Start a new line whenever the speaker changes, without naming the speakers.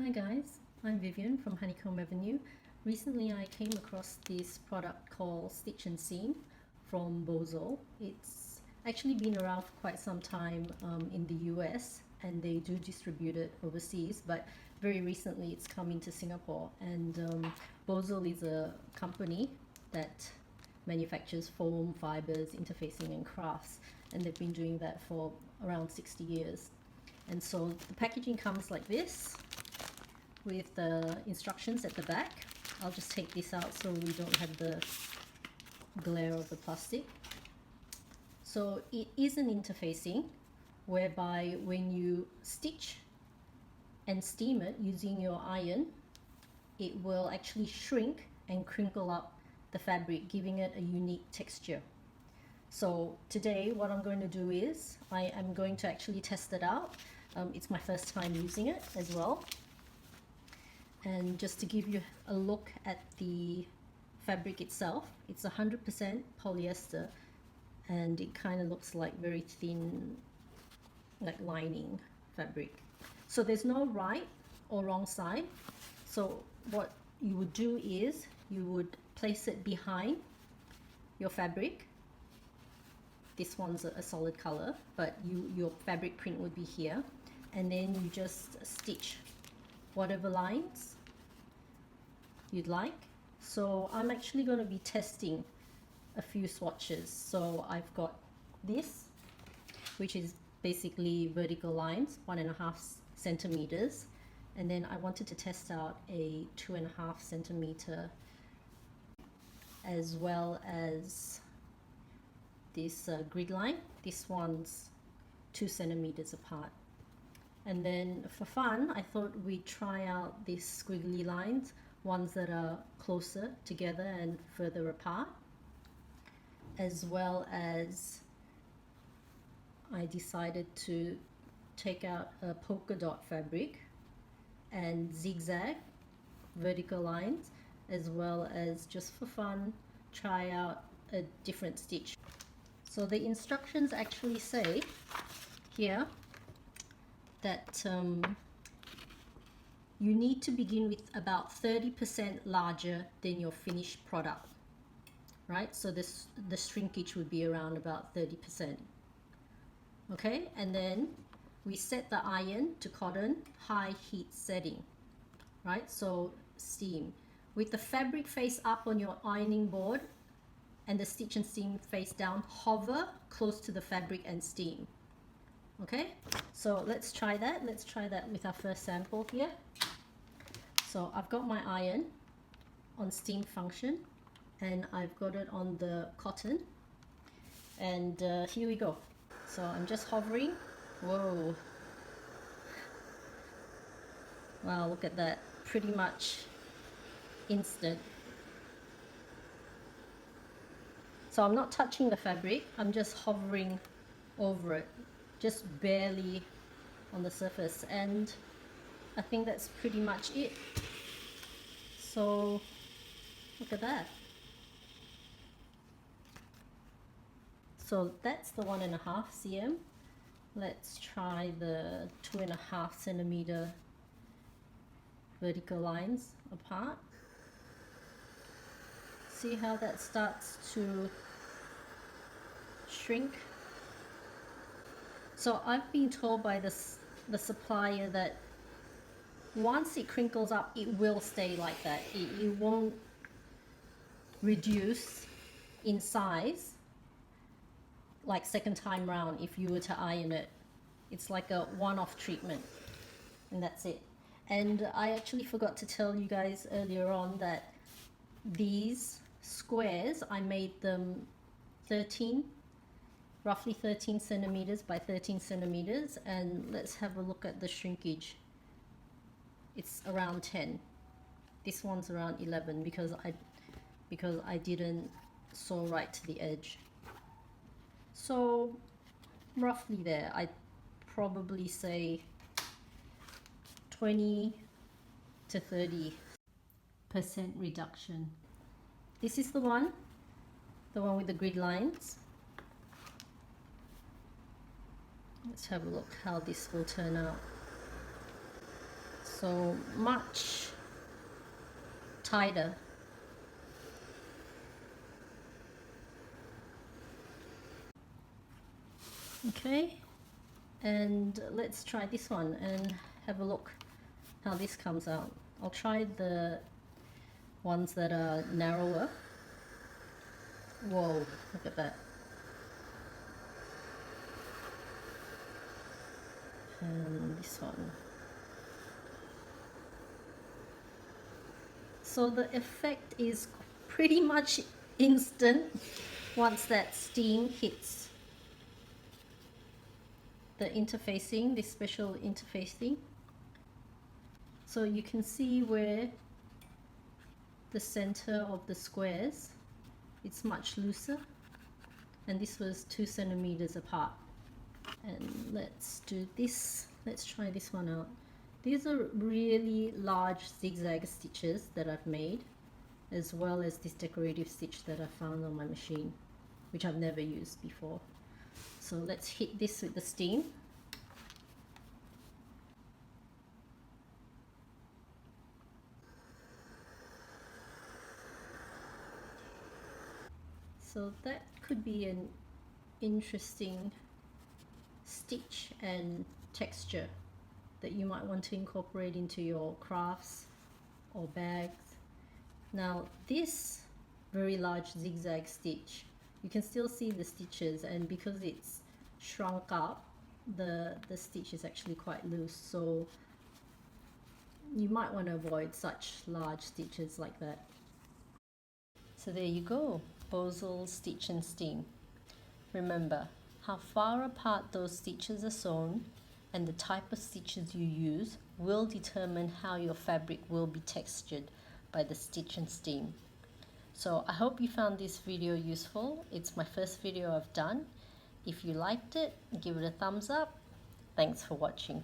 Hi guys, I'm Vivian from Honeycomb Avenue. Recently I came across this product called Stitch and Seam from Bosal. It's actually been around for quite some time in the US, and they do distribute it overseas, but very recently it's come into Singapore. And Bosal is a company that manufactures foam, fibers, interfacing and crafts, and they've been doing that for around 60 years. And so the packaging comes like this, with the instructions at the back. I'll just take this out so we don't have the glare of the plastic. So it is an interfacing whereby when you stitch and steam it using your iron, it will actually shrink and crinkle up the fabric, giving it a unique texture. So today what I'm going to do is I am going to actually test it out. It's my first time using it as well. And just to give you a look at the fabric itself, it's 100% polyester, and it kind of looks like very thin, like lining fabric. So there's no right or wrong side. So what you would do is you would place it behind your fabric. This one's a solid color, but your fabric print would be here, and then you just stitch whatever lines you'd like. So I'm actually going to be testing a few swatches. So I've got this, which is basically vertical lines, 1.5 centimeters, and then I wanted to test out a 2.5 centimeter, as well as this grid line. This one's 2 centimeters apart. And then for fun, I thought we'd try out these squiggly lines, ones that are closer together and further apart, as well as I decided to take out a polka dot fabric and zigzag vertical lines, as well as, just for fun, try out a different stitch. So the instructions actually say here that you need to begin with about 30% larger than your finished product, right? So the shrinkage would be around about 30%. Okay, and then we set the iron to cotton, high heat setting, right? So steam. With the fabric face up on your ironing board and the stitch and steam face down, hover close to the fabric and steam. Okay, so let's try that. Let's try that with our first sample here. So I've got my iron on steam function, and I've got it on the cotton, and here we go. So I'm just hovering. Whoa, wow, look at that, pretty much instant. So I'm not touching the fabric, I'm just hovering over it, just barely on the surface, and I think that's pretty much it. So look at that. So that's the 1.5 cm. Let's try the 2.5 centimeter vertical lines apart. See how that starts to shrink. So I've been told by the supplier that once it crinkles up, it will stay like that. It won't reduce in size like second time round if you were to iron it. It's like a one-off treatment, and that's it. And I actually forgot to tell you guys earlier on that these squares, I made them roughly 13 centimeters by 13 centimeters, and let's have a look at the shrinkage. It's around 10. This one's around 11 because I didn't sew right to the edge. So roughly there, I'd probably say 20 to 30% reduction. This is the one with the grid lines. Let's have a look how this will turn out. so much tighter. Okay, and let's try this one and have a look how this comes out. I'll try the ones that are narrower. Whoa, look at that. And this one. So the effect is pretty much instant once that steam hits the interfacing, this special interfacing. So you can see where the center of the squares, it's much looser, and this was 2 centimeters apart. And let's do this, let's try this one out. These are really large zigzag stitches that I've made, as well as this decorative stitch that I found on my machine, which I've never used before. So let's hit this with the steam. So that could be an interesting stitch and texture that you might want to incorporate into your crafts or bags. Now this very large zigzag stitch, you can still see the stitches, and because it's shrunk up, the stitch is actually quite loose, so you might want to avoid such large stitches like that. So there you go, Bosal Stitch and Steam. Remember, how far apart those stitches are sewn and the type of stitches you use will determine how your fabric will be textured by the stitch and steam. So I hope you found this video useful. It's my first video I've done. If you liked it, give it a thumbs up. Thanks for watching.